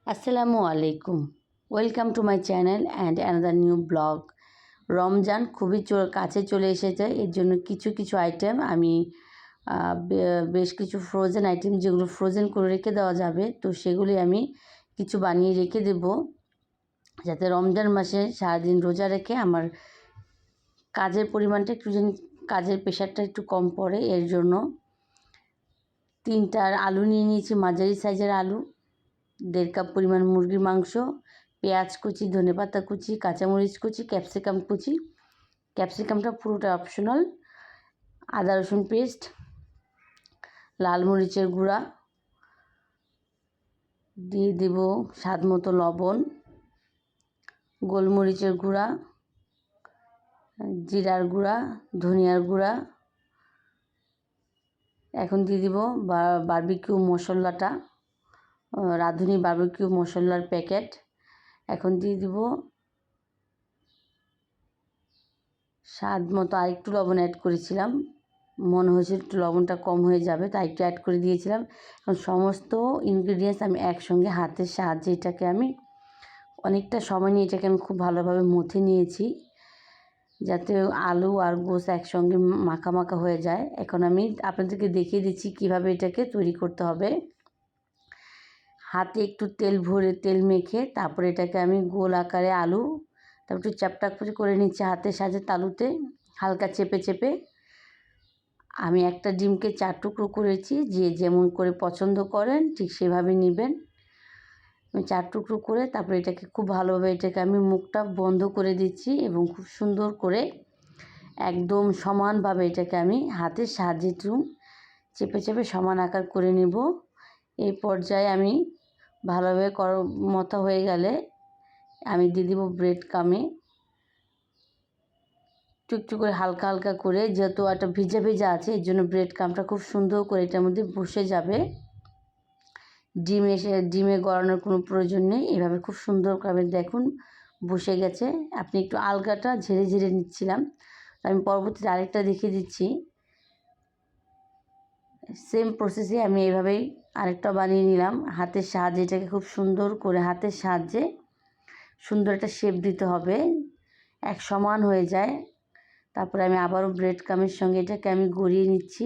আসসালামু আলাইকুম, welcome to my channel and another new blog. Ramzan খুবই কাছে চলে এসেছে, এর জন্য কিছু কিছু আইটেম আমি বেশ কিছু ফ্রোজেন আইটেম যেগুলো ফ্রোজেন করে রেখে দেওয়া যাবে, তো সেগুলি আমি কিছু বানিয়ে রেখে দেব, যাতে রমজান মাসে সারাদিন রোজা রেখে আমার কাজের পরিমাণটা একটু যেন কাজের প্রেশারটা একটু কম পড়ে। এর জন্য 3টা আলু নিয়ে নিয়েছি, মাঝারি সাইজের আলু, 1.5 কাপ পরিমাণ মুরগির মাংস, পেঁয়াজ কুচি, ধনেপাতা কুচি, কাঁচামরিচ কুচি, ক্যাপসিকাম কুচি, ক্যাপসিকামটা পুরোটা অপশনাল, আদা রসুন পেস্ট, লাল মরিচের গুঁড়া দিয়ে দেব, স্বাদ মতো লবণ, গোলমরিচের গুঁড়া, জিরার গুঁড়া, ধনিয়ার গুঁড়া, এখন দিয়ে দিব বারবিকিউ মশলাটা, রাঁধুনি বারবিকিউ মশলার প্যাকেট। এখন দিয়ে দিব স্বাদ মতো, আরেকটু লবণ অ্যাড করেছিলাম, মনে হয়েছিল একটু লবণটা কম হয়ে যাবে তাই একটু অ্যাড করে দিয়েছিলাম। এখন সমস্ত ইনগ্রিডিয়েন্টস আমি একসঙ্গে হাতের সাহায্যে এটাকে আমি অনেকটা সময় নিয়ে এটাকে আমি খুব ভালোভাবে মথে নিয়েছি, যাতে আলু আর গোস একসঙ্গে মাখা মাখা হয়ে যায়। এখন আমি আপনাদেরকে দেখিয়ে দিচ্ছি কিভাবে এটাকে তৈরি করতে হবে। হাতে একটু তেল মেখে তারপরে এটাকে আমি গোল আকারে আলু, তারপর একটু চ্যাপটা করে নিচ্ছি হাতের সাহায্যে, তালুতে হালকা চেপে চেপে। আমি একটা ডিমকে 4 টুকরো করেছি, যে যেমন করে পছন্দ করেন ঠিক সেভাবে নেবেন। আমি 4 টুকরো করে তারপরে এটাকে খুব ভালোভাবে এটাকে আমি মুখটা বন্ধ করে দিচ্ছি এবং খুব সুন্দর করে একদম সমানভাবে এটাকে আমি হাতের সাহায্যে একটু চেপে চেপে সমান আকার করে নেব। এই পর্যায়ে আমি ভালোভাবে মথা হয়ে গেলে আমি দিয়ে দিব ব্রেড কামে, একটু করে হালকা হালকা করে, যেহেতু একটা ভিজা ভিজা আছে এর জন্য ব্রেড কামটা খুব সুন্দর করে এটার মধ্যে বসে যাবে। ডিমে গড়ানোর কোনো প্রয়োজন নেই, এভাবে খুব সুন্দর করে দেখুন বসে গেছে। আপনি একটু আলগাটা ঝেড়ে ঝেড়ে নিচ্ছিলাম, আমি পরবর্তীতে আরেকটা দেখিয়ে দিচ্ছি। সেম প্রসেসে আমি এইভাবেই আরেকটা বানিয়ে নিলাম হাতের সাহায্যে। এটাকে খুব সুন্দর করে হাতের সাহায্যে সুন্দর একটা শেপ দিতে হবে, এক সমান হয়ে যায়। তারপরে আমি আবারও ব্রেড কামের সঙ্গে এটাকে আমি গড়িয়ে নিচ্ছি,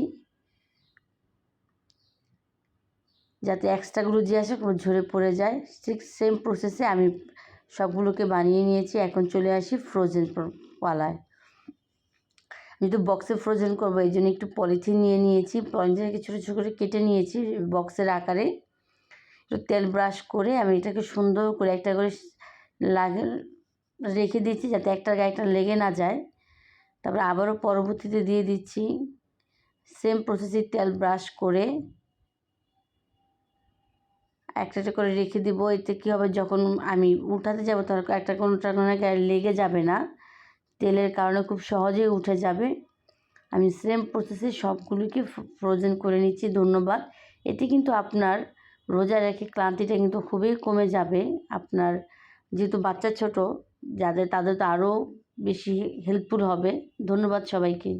যাতে এক্সট্রাগুলো যে আসে কোনো ঝরে পড়ে যায়। ঠিক সেম প্রসেসে আমি সবগুলোকে বানিয়ে নিয়েছি। এখন চলে আসি ফ্রোজেন পালায়। যেহেতু বক্সে ফ্রোজেন করবো এই জন্য একটু পলিথিন নিয়ে নিয়েছি, পলিথিনকে ছোটো ছোটো করে কেটে নিয়েছি বক্সের আকারে। একটু তেল ব্রাশ করে আমি এটাকে সুন্দর করে একটা করে রেখে দিচ্ছি, যাতে একটার গায়ে একটা লেগে না যায়। তারপরে আবারও পরবর্তীতে দিয়ে দিচ্ছি সেম প্রসেসে তেল ব্রাশ করে একটা করে রেখে দিব। এতে কী হবে, যখন আমি উঠাতে যাব তখন একটা কোনোটা গায়ে লেগে যাবে না, তেলের কারণে খুব সহজেই উঠে যাবে। আমি সেম প্রসেসে সবগুলিকে ফ্রোজেন করে নিচ্ছি। ধন্যবাদ। এতে কিন্তু আপনার রোজা রেখে ক্লান্তিটা কিন্তু খুবই কমে যাবে। আপনার যেহেতু বাচ্চা ছোট তাদের তো আরও বেশি হেল্পফুল হবে। ধন্যবাদ সবাইকে।